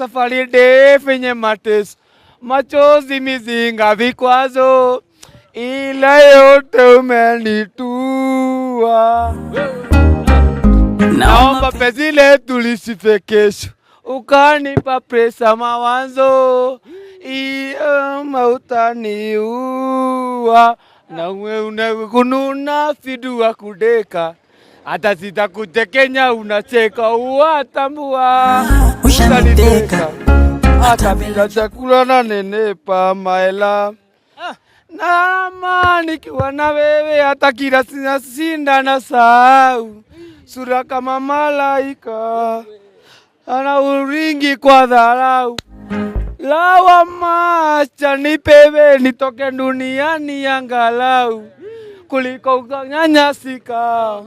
safari ndefu yenye mateso, machozi, mizinga, vikwazo, ila yote umenitua. Naomba penzi letu lisife kesho, ukanipa presa mawazo, iyo mautaniua. Na wewe kununa fidua kudeka, hata sitakutekenya unacheka, uwatambua utaniteka, hata bila chakula na nenepa maela. Na amani kiwa na wewe, hata kila sinashinda na sahau sura kama malaika, ana uringi kwa dharau. Lawama acha nipewe nitoke duniani angalau kuliko kunyanyasika.